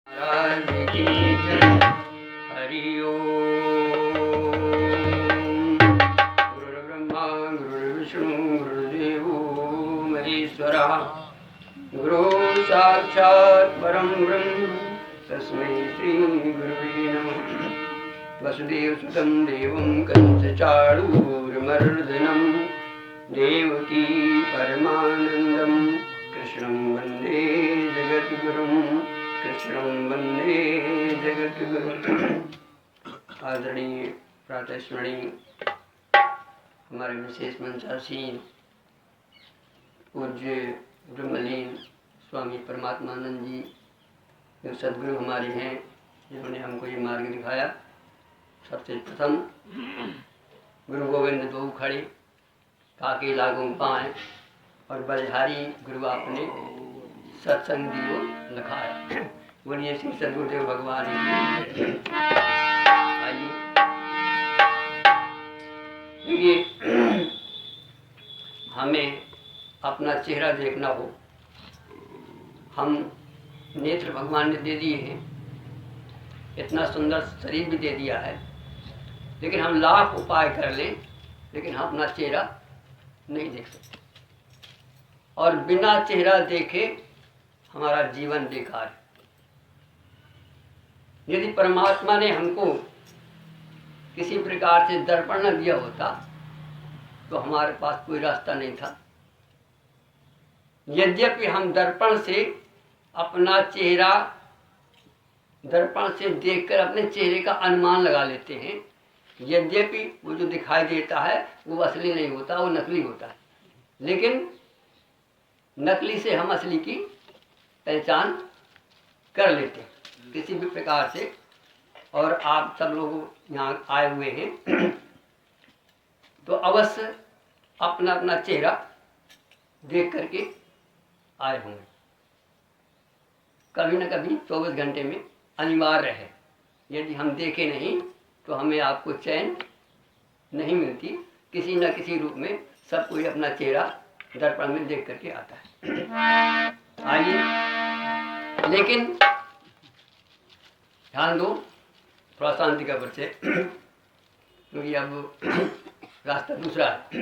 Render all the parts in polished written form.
महाराज की जय। हरि ओम। गुरुर्ब्रह्मा गुरुर्विष्णु गुरुर्देवो महेश्वरः। गुरु साक्षात् परं ब्रह्म तस्मै श्री गुरुवे नमः। वसुदेवसुतं देवं कंसचाणूरमर्दनं देवकी परमानन्दं कृष्णं वन्दे जगद्गुरुं। कृष्णं वन्दे जगद्गुरुं। आदरणीय प्रातःस्मरणीय हमारे विशेष मंचासीन पूज्य ब्रह्मलीन स्वामी परमात्मानंद जी जो सद्गुरु हमारे हैं, जिन्होंने हमको ये मार्ग दिखाया। सबसे प्रथम गुरु गोविंद दो खड़े काके लागों पाए और बलिहारी गुरु आपने सत्संग दियो लखाया। बोलिए श्री सद्गुरुदेव भगवान की। आइए देखिए, हमें अपना चेहरा देखना हो, हम नेत्र भगवान ने दे दिए हैं, इतना सुंदर शरीर भी दे दिया है, लेकिन हम लाख उपाय कर लें लेकिन हम अपना चेहरा नहीं देख सकते। और बिना चेहरा देखे हमारा जीवन बेकार है। यदि परमात्मा ने हमको किसी प्रकार से दर्पण न दिया होता तो हमारे पास कोई रास्ता नहीं था। यद्यपि हम दर्पण से अपना चेहरा दर्पण से देखकर अपने चेहरे का अनुमान लगा लेते हैं, यद्यपि वो जो दिखाई देता है वो असली नहीं होता, वो नकली होता है। लेकिन नकली से हम असली की पहचान कर लेते हैं किसी भी प्रकार से। और आप सब लोग यहाँ आए हुए हैं तो अवश्य अपना अपना चेहरा देख करके आए होंगे। कभी न कभी 24 घंटे में अनिवार्य है। यदि हम देखें नहीं तो हमें आपको चैन नहीं मिलती। किसी न किसी रूप में सब कोई अपना चेहरा दर्पण में देख करके आता है। आइए, लेकिन ध्यान दो, थोड़ा शांति का परिचय, क्योंकि अब रास्ता दूसरा है।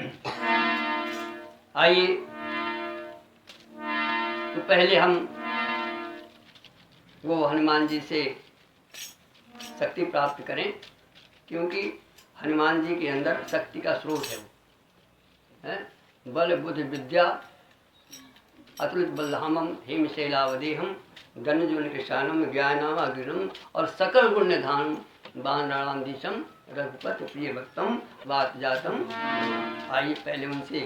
आइए, तो पहले हम वो हनुमान जी से शक्ति प्राप्त करें, क्योंकि हनुमान जी के अंदर शक्ति का स्रोत है। वो है बल बुद्धि विद्या अतुलित बलधामम हेमशैलावदेहम धनुजोन कृशानम ज्ञानामग्निम और सकल गुण निधानम बानराणाम दिशम रघुपति प्रिय भक्तम वात जातम। आइए पहले उनसे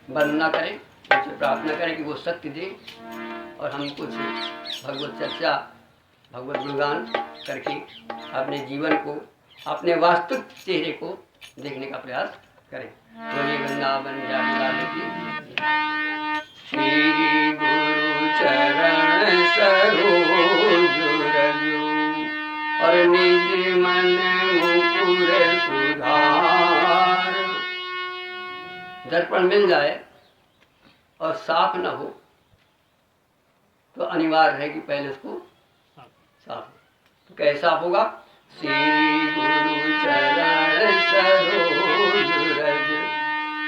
वंदना करें, उनसे प्रार्थना करें कि वो शक्ति दे और हम कुछ भगवत चर्चा भगवत गुणगान करके अपने जीवन को, अपने वास्तविक चेहरे को देखने का प्रयास करें। बोलिए वृंदावन बिहारी लाल की। श्री गुरु चरण सरोज रजू और निज मन मुकुर सुधार। दर्पण मिल जाए और साफ न हो तो अनिवार्य है कि पहले उसको साफ। तो कैसा होगा? श्री गुरु चरण सरोज रज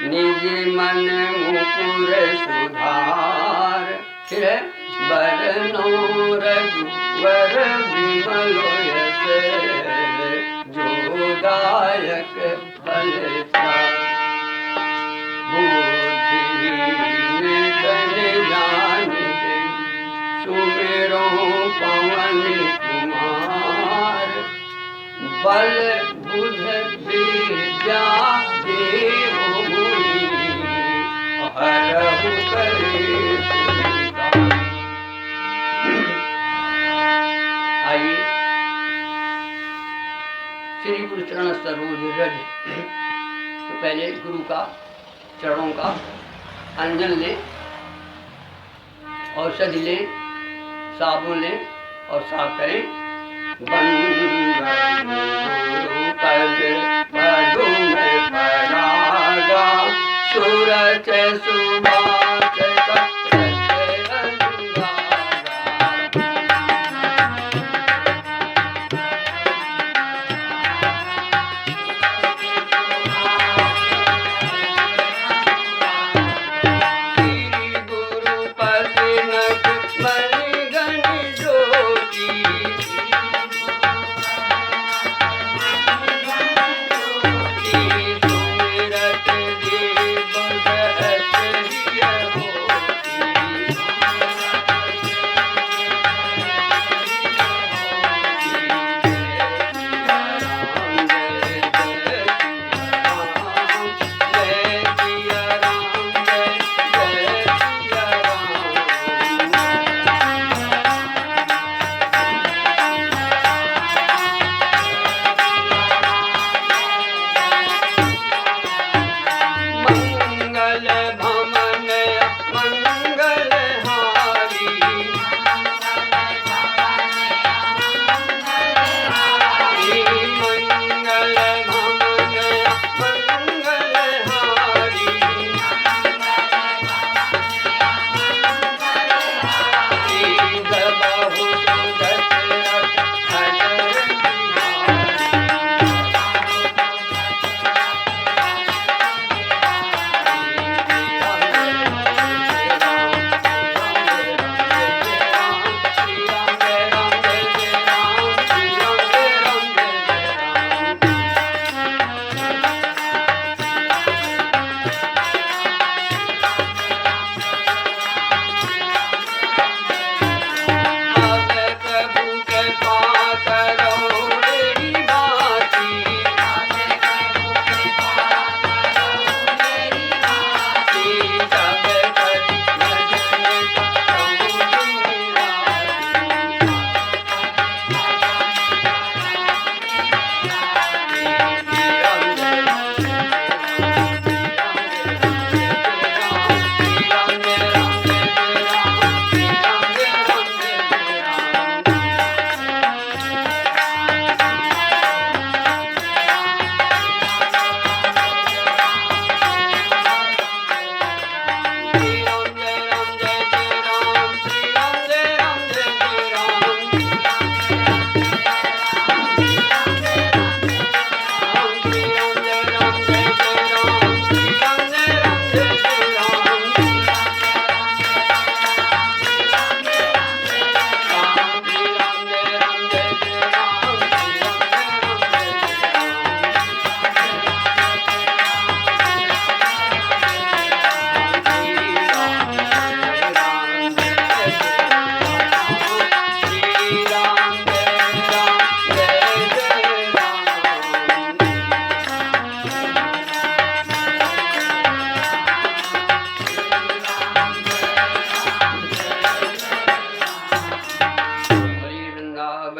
निज मन मुकुर सुधार। फिर है बरनो रघुवर विमल यश जो दायक फल चार। बुद्धिहीन तन जानिके सुमिरो पवन कुमार। बल बुध विद्या देव मुनि हरहु कलेश निदान। आइए, श्री गुरु चरण सरोज रज। तो पहले गुरु का चरणों का अंजन लें, औषधि लें, साबुन लें और साफ करें। बंदन गुरु पद पदुम परागा सुरच सुभाष सत्य अनुरागा।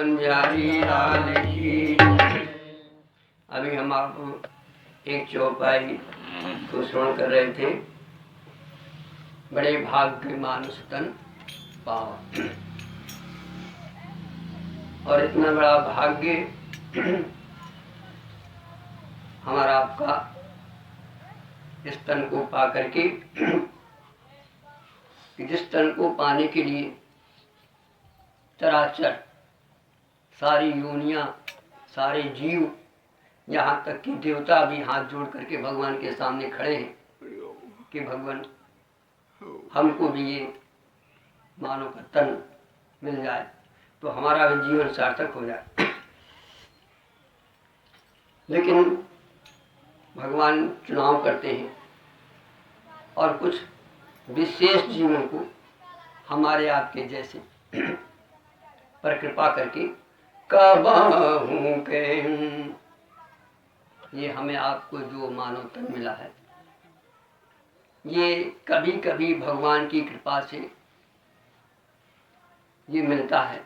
पवन बिहारी लाल की। अभी हम आपको एक चौपाई को श्रवण कर रहे थे। बड़े भाग्य मानुष तन पाओ। और इतना बड़ा भाग्य हमारा आपका इस तन को पा करके, जिस तन को पाने के लिए चराचर सारी योनियां, सारे जीव, यहाँ तक कि देवता भी हाथ जोड़ करके भगवान के सामने खड़े हैं कि भगवान हमको भी ये मानव का तन मिल जाए तो हमारा भी जीवन सार्थक हो जाए। लेकिन भगवान चुनाव करते हैं और कुछ विशेष जीवों को हमारे आपके जैसे पर कृपा करके कबाहू के ये हमें आपको जो मानव तन मिला है, ये कभी कभी भगवान की कृपा से ये मिलता है।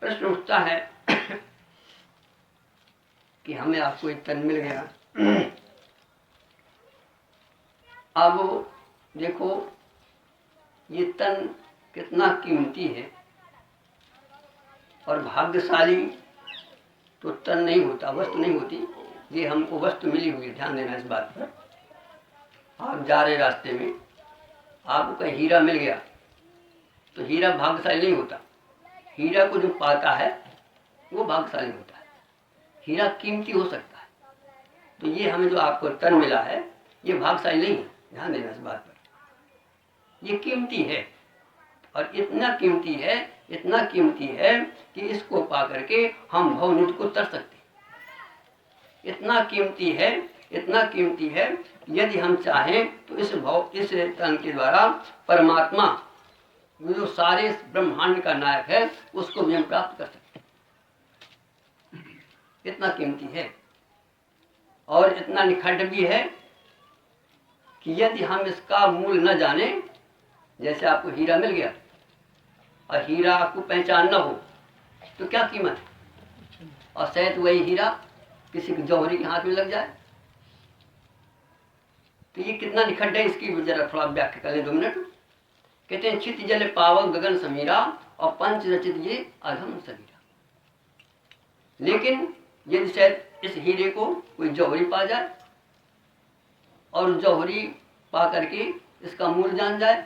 प्रश्न उठता है कि हमें आपको एक तन मिल गया। अब देखो ये तन कितना कीमती है, और भाग्यशाली तो तन नहीं होता, वस्तु नहीं होती। ये हमको वस्तु मिली हुई है, ध्यान देना इस बात पर। आप जा रहे रास्ते में, आपको कहीं हीरा मिल गया तो हीरा भाग्यशाली नहीं होता। हीरा को जो पाता है वो भाग्यशाली होता है। हीरा कीमती हो सकता है, तो ये हमें जो आपको तन मिला है ये भाग्यशाली नहीं है, ध्यान देना इस बात पर। ये कीमती है, और इतना कीमती है, इतना कीमती है कि इसको पा करके हम भवनिधि को तर सकते। इतना कीमती है, इतना कीमती है, यदि हम चाहें तो इस तन के द्वारा परमात्मा जो सारे ब्रह्मांड का नायक है उसको भी हम प्राप्त कर सकते। इतना कीमती है, और इतना निखट भी है कि यदि हम इसका मूल न जाने, जैसे आपको हीरा मिल गया और हीरा आपको पहचान न हो तो क्या कीमत है, और शायद वही हीरा किसी जौहरी के हाथ में लग जाए तो ये कितना निखट है, इसकी जरा थोड़ा व्याख्या कर लें 2 मिनट। कहते हैं चित जल पावक गगन समीरा, और पंच रचित ये अधम समीरा। लेकिन यदि शायद इस हीरे को कोई जौहरी पा जाए और जौहरी पा करके इसका मूल जान जाए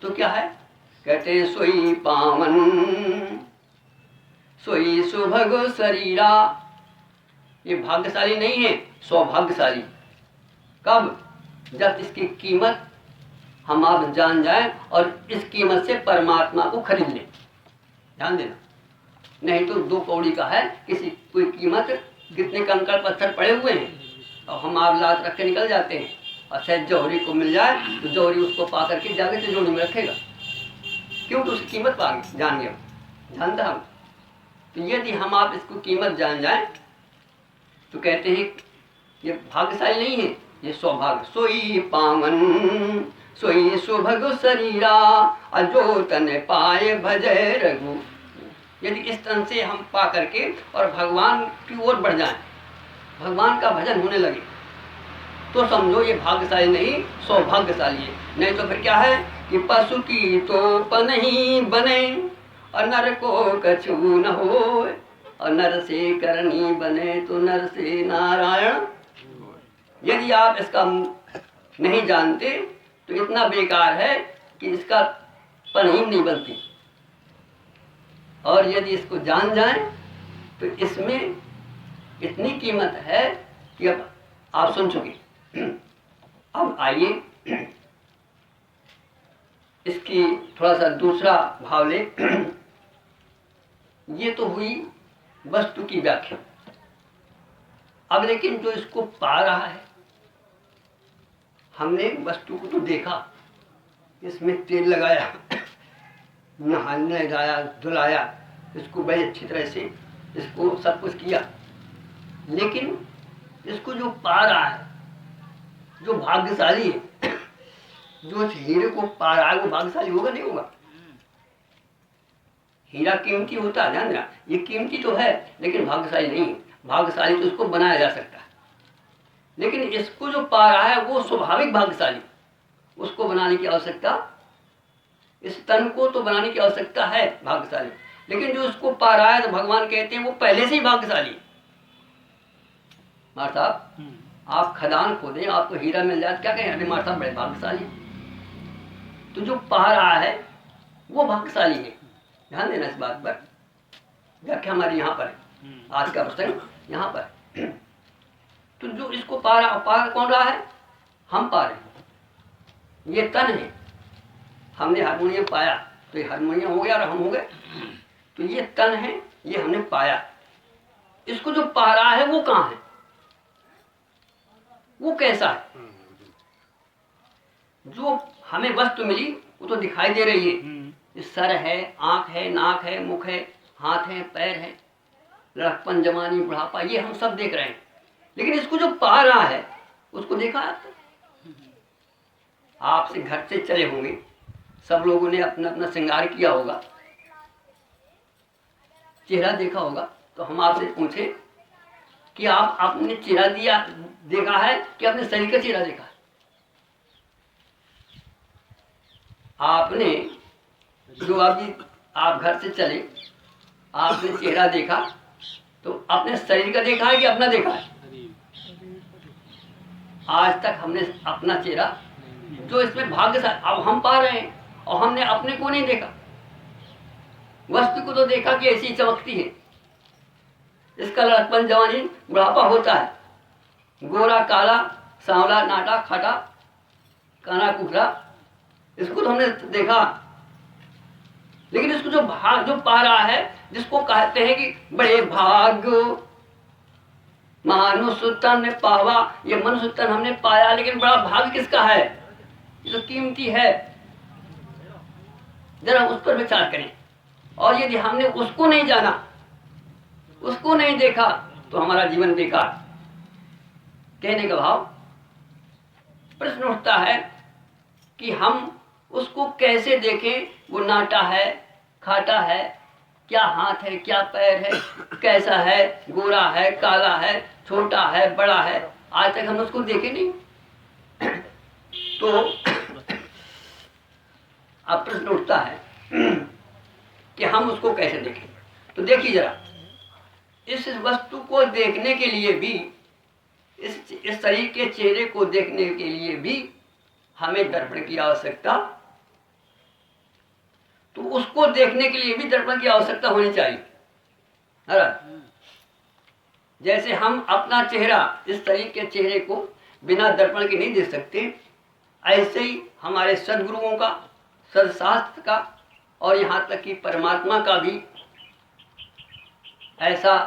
तो क्या है, कहते हैं सोई पावन सोई सुभग शरीरा। ये भाग्यशाली नहीं है, सौभाग्यशाली। कब? जब इसकी कीमत हम आप जान जाएं और इस कीमत से परमात्मा को खरीद लें। ध्यान देना, नहीं तो 2 कौड़ी का है, किसी कोई कीमत, कितने कंकड़ पत्थर पड़े हुए हैं और हम आप लात रख के निकल जाते हैं, और शायद जौहरी को मिल जाए तो जौहरी उसको पा करके जाके तिजोरी में रखेगा, क्योंकि उसकी कीमत पा जान गया, जानता हम। तो यदि हम आप इसको कीमत जान जाए तो कहते हैं ये भाग्यशाली नहीं है, ये सौभाग्य। सोई पावन सोई सुभग शरीरा, अजो तन पाए भजय रघु। यदि इस तन से हम पा करके और भगवान की ओर बढ़ जाएं, भगवान का भजन होने लगे, तो समझो ये भाग्यशाली नहीं, सौभाग्यशाली है। नहीं तो फिर क्या है कि पशु की तो नहीं बने और नर को कछु न हो, और नर से करनी बने तो नर से नारायण। यदि आप इसका नहीं जानते तो इतना बेकार है कि इसका पनीर नहीं बनती, और यदि इसको जान जाए तो इसमें इतनी कीमत है कि अब आप सुन चुके। अब आइए इसकी थोड़ा सा दूसरा भाव ले। ये तो हुई वस्तु की व्याख्या। अब लेकिन जो इसको पा रहा है, हमने वस्तु को तो देखा, इसमें तेल लगाया, नहाने लगाया, धुलाया, इसको बड़ी अच्छी तरह से इसको सब कुछ किया, लेकिन इसको जो पा रहा है, जो भाग्यशाली है, जो हीरे को पा रहा है वो भाग्यशाली होगा नहीं होगा? हीरा कीमती होता है, ध्यान देना, ये कीमती तो है लेकिन भाग्यशाली नहीं है। भाग्यशाली तो उसको बनाया जा सकता है, लेकिन इसको जो पा रहा है वो स्वाभाविक भाग्यशाली, उसको बनाने की आवश्यकता, इस तन को तो बनाने की आवश्यकता है भाग्यशाली, लेकिन जो उसको पा रहा है तो भगवान कहते हैं वो पहले से ही भाग्यशाली। मार साहब आप खदान खोदें, आपको हीरा मिल जाए, क्या कहें, अरे मार साहब बड़े भाग्यशाली। तो जो पा रहा है वो भाग्यशाली है। ध्यान देना इस बात पर। व्याख्या हमारी यहाँ पर है, आज का प्रसंग यहाँ पर। तो जो इसको पा कौन रहा है, हम पा रहे हैं। ये तन है, हमने हारमोनियम पाया तो ये हारमोनियम हो गया और हम हो गए। तो ये तन है, ये हमने पाया। इसको जो पा रहा है वो कहाँ है, वो कैसा है। जो हमें वस्तु मिली वो तो दिखाई दे रही है, सर है, आंख है, नाक है, मुख है, हाथ है, पैर है, लड़कपन, जवानी, बुढ़ापा, ये हम सब देख रहे हैं। लेकिन इसको जो पा रहा है उसको देखा आपने? आपसे घर से चले होंगे, सब लोगों ने अपना अपना श्रृंगार किया होगा, चेहरा देखा होगा। तो हम आपसे पूछे कि आप अपने चेहरा देखा है कि अपने शरीर का चेहरा देखा है? आपने जो आप घर से चले, आपने चेहरा देखा तो अपने शरीर का देखा है कि अपना देखा है? आज तक हमने अपना चेहरा, जो इसमें भाग्य से अब हम पा रहे हैं, और हमने अपने को नहीं देखा। वस्तु को तो देखा कि ऐसी चमकती है, इसका लड़कपन, जवानी, बुढ़ापा होता है, गोरा, काला, सांवला, नाटा, खाटा, काना, कुकरा, इसको तो हमने देखा। लेकिन इसको जो पा रहा है, जिसको कहते हैं कि बड़े भाग्य मानुष तन पावा, ये मनुष्य तन हमने पाया, लेकिन बड़ा भाग्य किसका है, ये तो कीमती है। जरा उस पर विचार करें। और यदि हमने उसको नहीं जाना, उसको नहीं देखा, तो हमारा जीवन बेकार। कहने का भाव, प्रश्न उठता है कि हम उसको कैसे देखें। वो नाटा है, खाटा है, क्या हाथ है, क्या पैर है, कैसा है, गोरा है, काला है, छोटा है, बड़ा है, आज तक हम उसको देखे नहीं। तो अब प्रश्न उठता है कि हम उसको कैसे देखें। तो देखिए जरा, इस वस्तु को देखने के लिए भी, इस शरीर के चेहरे को देखने के लिए भी हमें दर्पण की आवश्यकता, तो उसको देखने के लिए भी दर्पण की आवश्यकता होनी चाहिए। जैसे हम अपना चेहरा, इस शरीर के चेहरे को बिना दर्पण के नहीं देख सकते, ऐसे ही हमारे सद्गुरुओं का, सदशास्त्र का, और यहाँ तक कि परमात्मा का भी ऐसा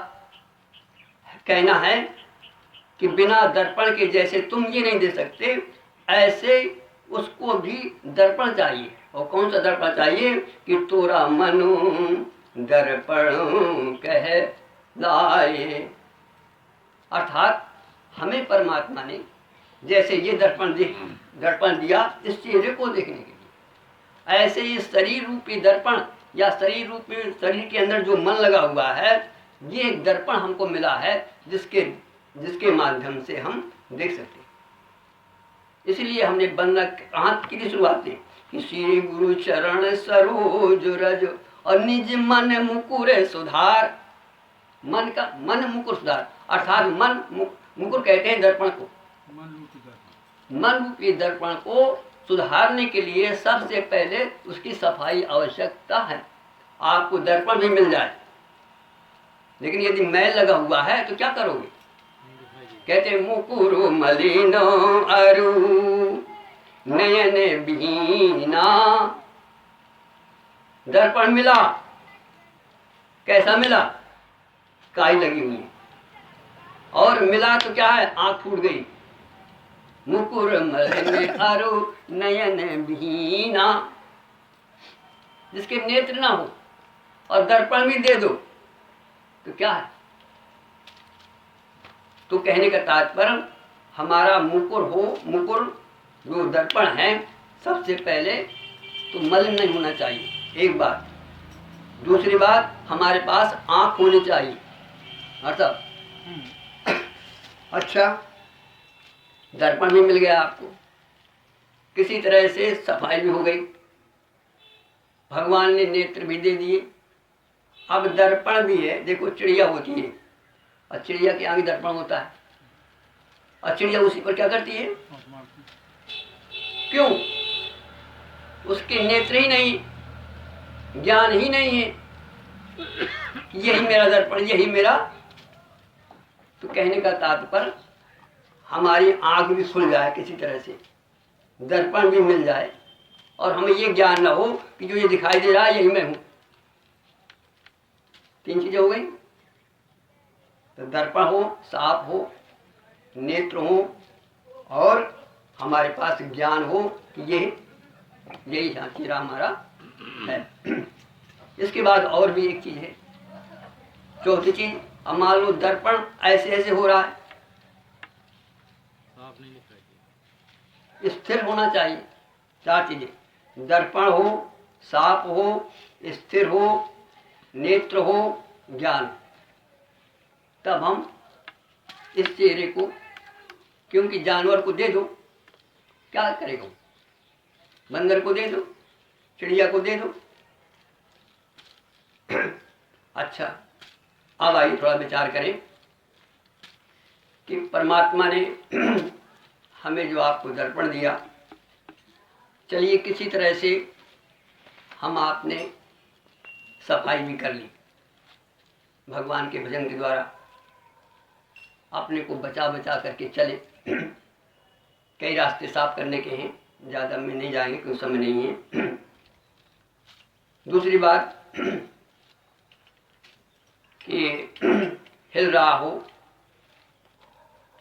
कहना है कि बिना दर्पण के जैसे तुम ये नहीं दे सकते, ऐसे उसको भी दर्पण चाहिए। और कौन सा दर्पण चाहिए कि तोरा मनु दर्पण कह लाए। अर्थात हमें परमात्मा ने जैसे ये दर्पण दिया इस चेहरे को देखने के लिए, ऐसे ही शरीर रूपी दर्पण, या शरीर के अंदर जो मन लगा हुआ है, ये एक दर्पण हमको मिला है, जिसके माध्यम से हम देख सकते हैं। इसलिए हमने वंदना कहाँ की शुरुआत की कि श्री गुरु चरण सरोज रज और निज मन मुकुर सुधार। मन मुकुर सुधार, अर्थात मुकुर कहते हैं दर्पण को। मन रूपी दर्पण को सुधारने के लिए सबसे पहले उसकी सफाई आवश्यकता है। आपको दर्पण भी मिल जाए, लेकिन यदि मैल लगा हुआ है तो क्या करोगे? कहते मुकुर मलिनो अरु नयन बीना। दर्पण मिला, कैसा मिला? काई लगी हुई है, और मिला तो क्या है? आंख फूट गई। मुकुर मलिन अरु नयन बीना, जिसके नेत्र ना हो और दर्पण भी दे दो तो क्या है? तो कहने का तात्पर्य, हमारा मुकुर जो दर्पण है, सबसे पहले तो मलिन नहीं होना चाहिए। एक बात, दूसरी बात, हमारे पास आँख होनी चाहिए। मतलब अच्छा, दर्पण भी मिल गया आपको, किसी तरह से सफाई भी हो गई, भगवान ने नेत्र भी दे दिए। अब दर्पण भी है, देखो चिड़िया होती है और चिड़िया के आगे दर्पण होता है और चिड़िया उसी पर क्या करती है? क्यों? उसके नेत्र ही नहीं, ज्ञान ही नहीं है, यही मेरा दर्पण, यही मेरा। तो कहने का तात्पर्य हमारी आंख भी खुल जाए, किसी तरह से दर्पण भी मिल जाए और हमें ये ज्ञान ना हो कि जो ये दिखाई दे रहा है यही मैं हूं। 3 चीजें हो गई। तो दर्पण हो, साफ हो, नेत्र हो और हमारे पास ज्ञान हो कि यही चेहरा हमारा है। इसके बाद और भी एक चीज है, चौथी चीज। अब मान लो दर्पण ऐसे ऐसे हो रहा है, स्थिर होना चाहिए। 4 चीजें, दर्पण हो, साफ हो, स्थिर हो, नेत्र हो, ज्ञान। तब हम इस चेहरे को, क्योंकि जानवर को दे दो क्या करेगा, बंदर को दे दो, चिड़िया को दे दो। अच्छा, अब आइए थोड़ा विचार करें कि परमात्मा ने हमें जो आपको दर्पण दिया, चलिए किसी तरह से हम आपने सफाई भी कर ली, भगवान के भजन के द्वारा अपने को बचा बचा करके चले। कई रास्ते साफ करने के हैं, ज़्यादा में नहीं जाएंगे क्योंकि समय नहीं है। दूसरी बात कि हिल रहा हो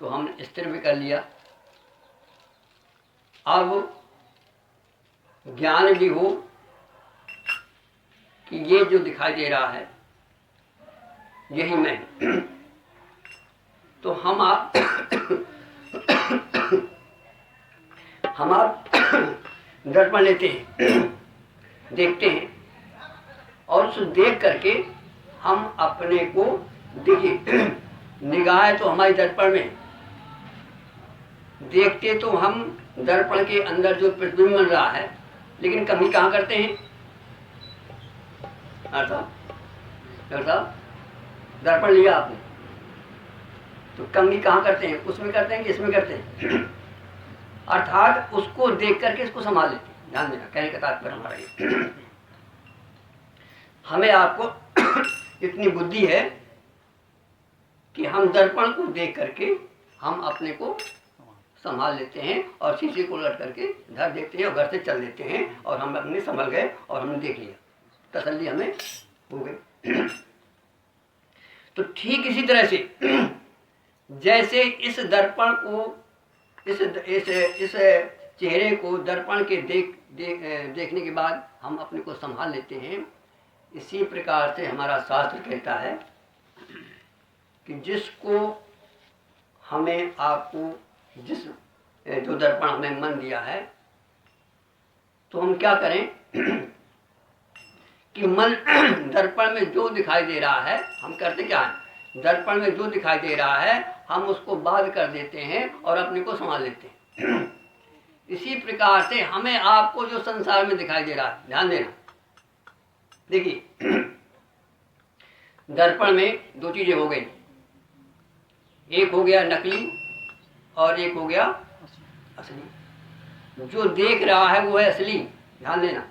तो हम स्थिर भी कर लिया। अब ज्ञान भी हो कि ये जो दिखाई दे रहा है यही मैं हूं। तो हम आप दर्पण लेते हैं, देखते हैं और उसे देख करके हम अपने को, देखिए निगाह तो हमारी दर्पण में, देखते तो हम दर्पण के अंदर जो प्रतिबिंब मिल रहा है, लेकिन कमी कहाँ करते हैं? दर्पण लिया आपने तो कंघी कहाँ करते हैं? उसमें करते हैं कि इसमें करते हैं? अर्थात उसको देख करके इसको संभाल लेते हैं। ध्यान देना, कहने का तात्पर्य हमारा ये, हमें आपको इतनी बुद्धि है कि हम दर्पण को देख करके हम अपने को संभाल लेते हैं और शीशे को लट करके घर देखते हैं और घर से चल देते हैं और हम अपने संभल गए और हमने देख लिया, तसल्ली हमें हो गई। तो ठीक इसी तरह से जैसे इस दर्पण को, इस चेहरे को दर्पण के देखने के बाद हम अपने को संभाल लेते हैं, इसी प्रकार से हमारा शास्त्र कहता है कि जिसको हमें, आपको जिस जो दर्पण हमें मन दिया है, तो हम क्या करें कि मन दर्पण में जो दिखाई दे रहा है, हम करते क्या है? दर्पण में जो दिखाई दे रहा है हम उसको बाध कर देते हैं और अपने को संभाल लेते हैं। इसी प्रकार से हमें आपको जो संसार में दिखाई दे रहा है, ध्यान देना, देखिए दर्पण में 2 चीजें हो गई, एक हो गया नकली और एक हो गया असली। जो देख रहा है वो है असली, ध्यान देना,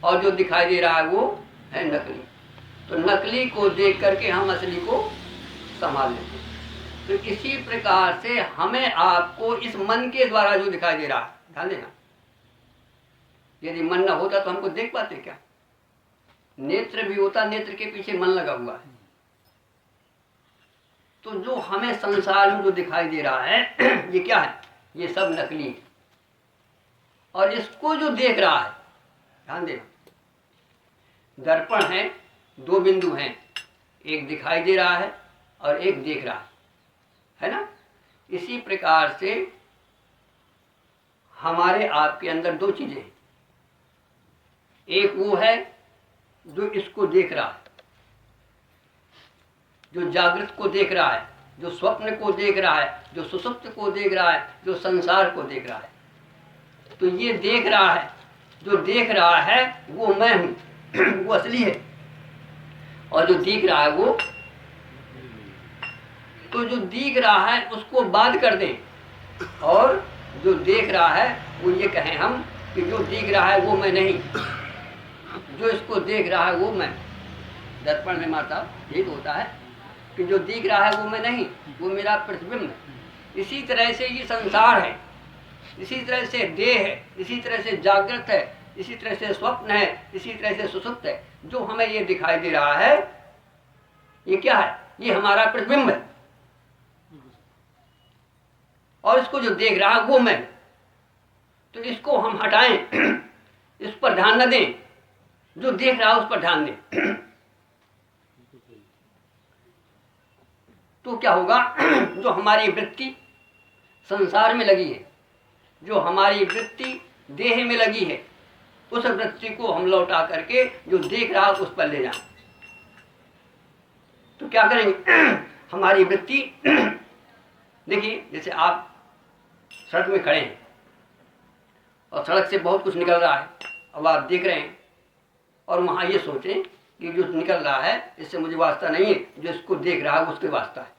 और जो दिखाई दे रहा है वो है नकली। तो नकली को देख करके हम असली को संभाल लेते हैं। तो इसी प्रकार से हमें आपको इस मन के द्वारा जो दिखाई दे रहा है, ध्यान देना, यदि मन न होता तो हमको देख पाते क्या? नेत्र भी होता, नेत्र के पीछे मन लगा हुआ है। तो जो हमें संसार में जो दिखाई दे रहा है ये क्या है? ये सब नकली है। और इसको जो देख रहा है, ध्यान देना, दर्पण है, 2 बिंदु हैं, एक दिखाई दे रहा है और एक देख रहा है ना? इसी प्रकार से हमारे आपके अंदर 2 चीजें हैं, एक वो है जो इसको देख रहा है, जो जागृत को देख रहा है, जो स्वप्न को देख रहा है, जो सुसुप्त को देख रहा है, जो संसार को देख रहा है, तो ये देख रहा है, जो देख रहा है वो मैं हूं, वो असली है। और जो दिख रहा है वो, तो जो दिख रहा है उसको बात कर दें और जो देख रहा है वो ये कहें हम कि जो दिख रहा है वो मैं नहीं, जो इसको देख रहा है वो मैं। दर्पण में माता यही तो होता है कि जो दिख रहा है वो मैं नहीं, वो मेरा प्रतिबिंब है। इसी तरह से ये संसार है, इसी तरह से देह है, इसी तरह से जागृत है, इसी तरह से स्वप्न है, इसी तरह से सुसुप्त है। जो हमें ये दिखाई दे रहा है ये क्या है? ये हमारा प्रतिबिंब है और इसको जो देख रहा है वो मैं। तो इसको हम हटाएं, इस पर ध्यान न दें, जो देख रहा है उस पर ध्यान दें। तो क्या होगा? जो हमारी वृत्ति संसार में लगी है, जो हमारी वृत्ति देह में लगी है, उस वृत्ति को हम लौटा करके जो देख रहा है उस पर ले जाएं। तो क्या करेंगे? हमारी वृत्ति, देखिए जैसे आप सड़क में खड़े हैं और सड़क से बहुत कुछ निकल रहा है, अब आप देख रहे हैं और वहां ये सोचें कि जो निकल रहा है इससे मुझे वास्ता नहीं है, जो इसको देख रहा है उसके वास्ता है,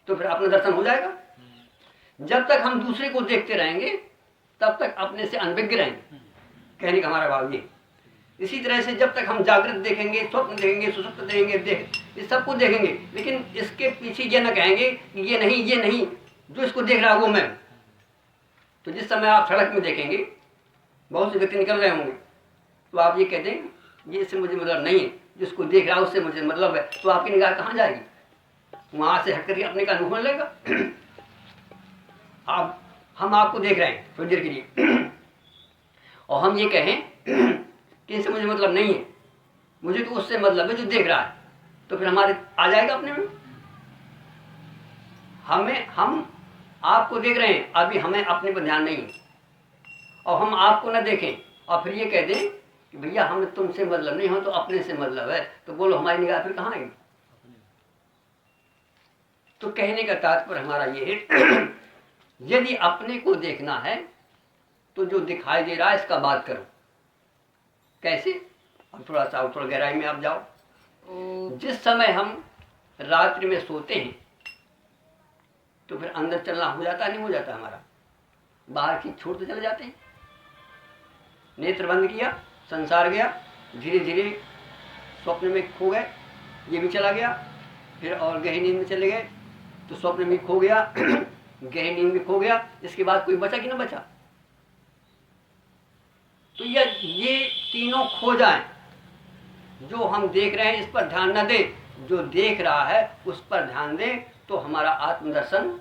तो फिर अपना दर्शन हो जाएगा। जब तक हम दूसरे को देखते रहेंगे तब तक अपने से अनभिज्ञ रहेंगे, कहने का हमारा भाव ये। इसी तरह से जब तक हम जागृत देखेंगे, स्वप्न देखेंगे, सुसुप्त देखेंगे, इस सबको देखेंगे, लेकिन इसके पीछे ये न कहेंगे कि ये नहीं, जो इसको देख रहा है वो मैं। तो जिस समय आप सड़क में देखेंगे बहुत से व्यक्ति निकल रहे होंगे, तो आप ये कहते हैं ये इससे मुझे मतलब नहीं है, जिसको देख रहा है उससे मुझे मतलब है। तो आपकी निगाह कहाँ जाएगी? वहां से हट करके अपने का अनुभव लेगा। आप हम आपको देख रहे हैं थोड़ी देर के लिए और हम ये कहें कि इससे मुझे मतलब नहीं है, मुझे तो उससे मतलब है जो देख रहा है, तो फिर हमारे आ जाएगा अपने में। हम आपको देख रहे हैं, अभी हमें अपने पर ध्यान नहीं है, और हम आपको न देखें और फिर ये कह दें कि भैया हमें तुमसे मतलब नहीं हो, तो अपने से मतलब है, तो बोलो हमारी निगाह फिर कहाँ आएगी? तो कहने का तात्पर्य हमारा ये है, यदि अपने को देखना है तो जो दिखाई दे रहा है इसका बात करो। कैसे? अब थोड़ा गहराई में आप जाओ। जिस समय हम रात्रि में सोते हैं तो फिर अंदर चलना हो जाता नहीं हो जाता हमारा, बाहर की छोड़ते चले जाते हैं। नेत्र बंद किया, संसार गया, धीरे धीरे स्वप्न में खो गए, ये भी चला गया, फिर और गहरी नींद में चले गए तो स्वप्न में खो गया, गहरी नींद में खो गया, इसके बाद कोई बचा कि ना बचा? तो ये तीनों खो जाएं। जो हम देख रहे हैं इस पर ध्यान न दें, जो देख रहा है उस पर ध्यान दें, तो हमारा आत्मदर्शन,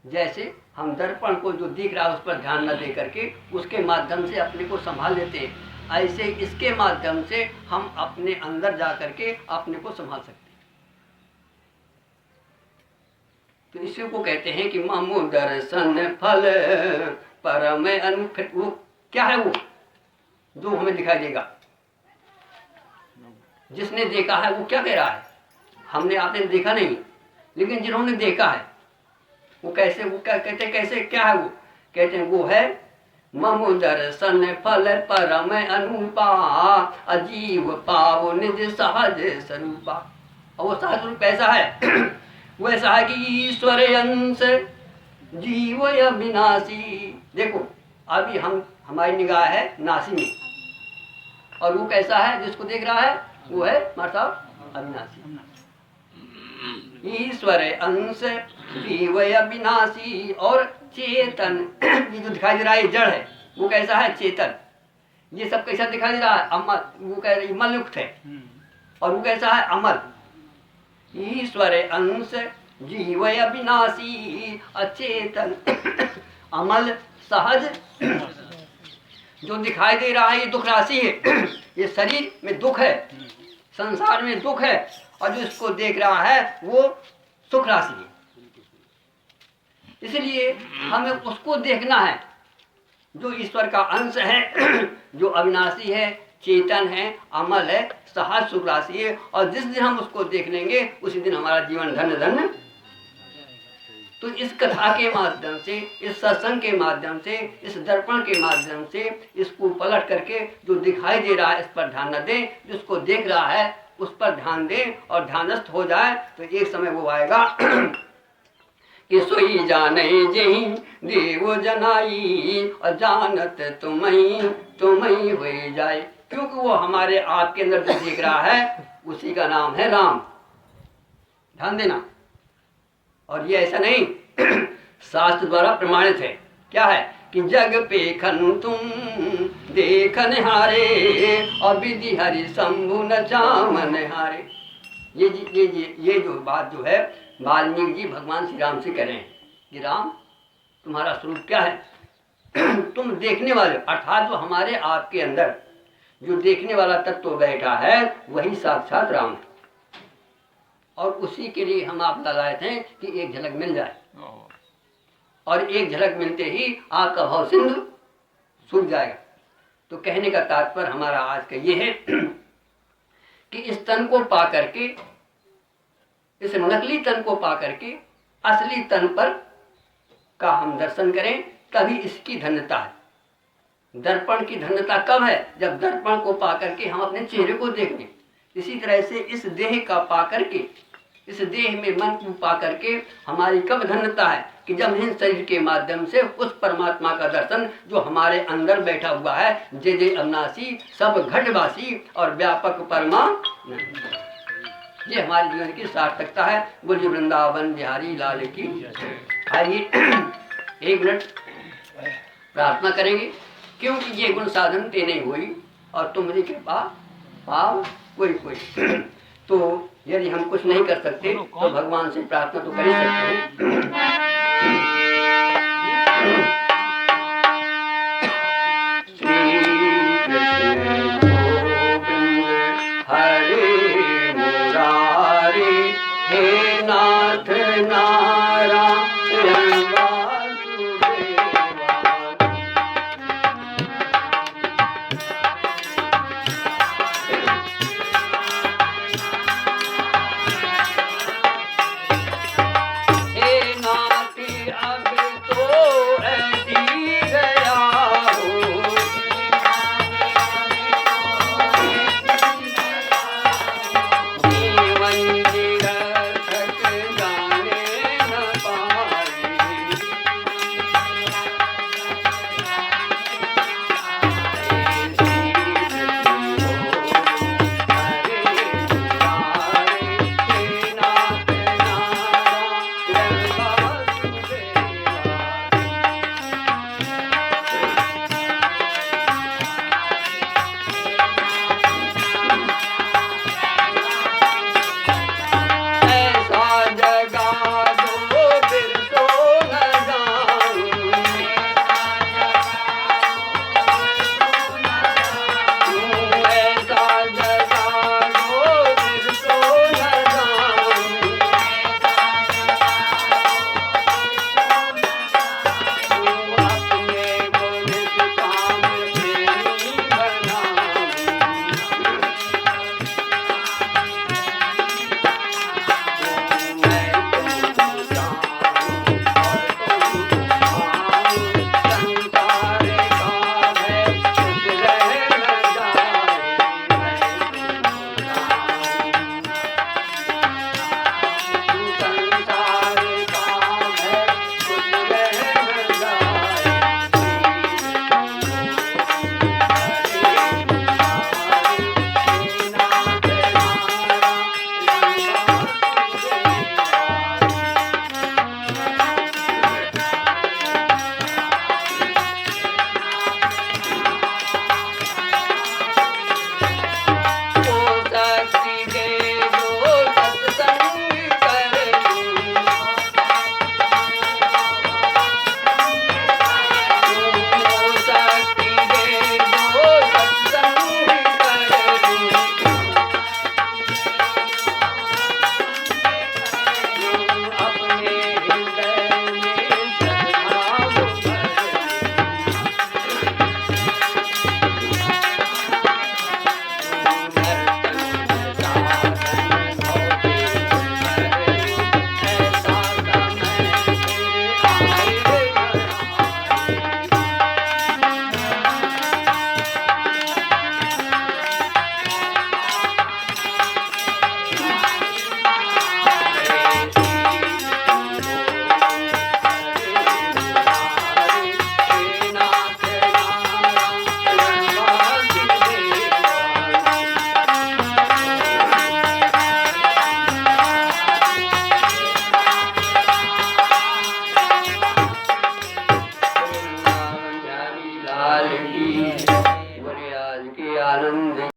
जैसे हम दर्पण को जो दिख रहा है उस पर ध्यान न दे करके उसके माध्यम से अपने को संभाल लेते हैं, ऐसे इसके माध्यम से हम अपने अंदर जा करके अपने को संभाल सकते हैं। तो इसी को कहते हैं कि ममु दर्शन फल परम अनुकृत। वो क्या है? वो जो हमें दिखाई देगा, जिसने देखा है वो क्या कह रहा है? हमने आपने देखा नहीं, लेकिन जिन्होंने देखा है वो कैसे, वो क्या कहते हैं, कैसे, क्या है वो? कहते हैं वो है ममु दर्शन फल परम अनुपा, अजीव पाव निज सहज स्वरूपा। और वो सहज स्वरूप कैसा है? वो ऐसा है कि ईश्वर अंश जीव अविनाशी। देखो अभी हमारी निगाह है नासी में, और वो कैसा है जिसको देख रहा है? वो है मतलब अविनाशी। ईश्वर अंश जीव अविनाशी। और चेतन, ये जो दिखाई दे रहा है जड़ है, वो कैसा है? चेतन। ये सब कैसा दिखाई दे रहा है? अमल। वो कह रही मलयुक्त है, और वो कैसा है? अमल। ईश्वर अंश जीव अविनाशी, अचेतन, अमल, सहज। जो दिखाई दे रहा है ये दुख राशि है, ये शरीर में दुख है, संसार में दुख है, और जो इसको देख रहा है वो सुख राशि है। इसलिए हमें उसको देखना है जो ईश्वर का अंश है, जो अविनाशी है, चेतन है, अमल है, सहज सुख राशि है, और जिस दिन हम उसको देख लेंगे उसी दिन हमारा जीवन धन्य धन्य। तो इस कथा के माध्यम से, इस सत्संग के माध्यम से, इस दर्पण के माध्यम से इसको पलट करके जो दिखाई दे रहा है इस पर ध्यान न दें, जिसको देख रहा है उस पर ध्यान दें और ध्यानस्थ हो जाए तो एक समय वो आएगा कि सोई जाने जही देव जनाई और जानत तुम्हें हो जाए। क्योंकि वो हमारे आपके अंदर जो देख रहा है उसी का नाम है राम। ध्यान देना। और ये ऐसा नहीं शास्त्र द्वारा प्रमाणित है। क्या है कि जग पेखन तुम देखन हारे और विधि हरि शंभु न चामन हारे। ये जो बात जो है वाल्मीकि जी भगवान श्री राम से कह रहे हैं कि राम तुम्हारा स्वरूप क्या है तुम देखने वाले, अर्थात जो हमारे आपके अंदर जो देखने वाला तत्व बैठा है वही साक्षात राम है। और उसी के लिए हम आप लगाए थे कि एक झलक मिल जाए, और एक झलक मिलते ही आपका भाव सिंधु सूख जाएगा। तो कहने का तात्पर्य हमारा आज का ये है कि इस तन को पा करके, इस नकली तन को पा करके असली तन पर का हम दर्शन करें, तभी इसकी धन्यता है। दर्पण की धन्यता कब है? जब दर्पण को पा करके हम अपने चेहरे को देख लें। इसी तरह से इस देह का पा करके, इस देह में मन को पा करके हमारी कब धन्यता है कि जब इन शरीर के माध्यम से उस परमात्मा का दर्शन जो हमारे अंदर बैठा हुआ है, जय जय अविनाशी सब घटवासी और व्यापक परमा, ये हमारे जीवन की सार्थकता है। बोलिए वृंदावन बिहारी लाल की। आइए एक मिनट प्रार्थना करेंगे, क्योंकि ये गुण साधन ते नहीं हुई और तुम्हारी कृपा पाव कोई तो यदि हम कुछ नहीं कर सकते तो भगवान से प्रार्थना तो कर ही सकते हैं। श्री कृष्ण गोविंद हरे मुरारी हे नाथ नारायण वासुदेवा। हे नाथ आनंद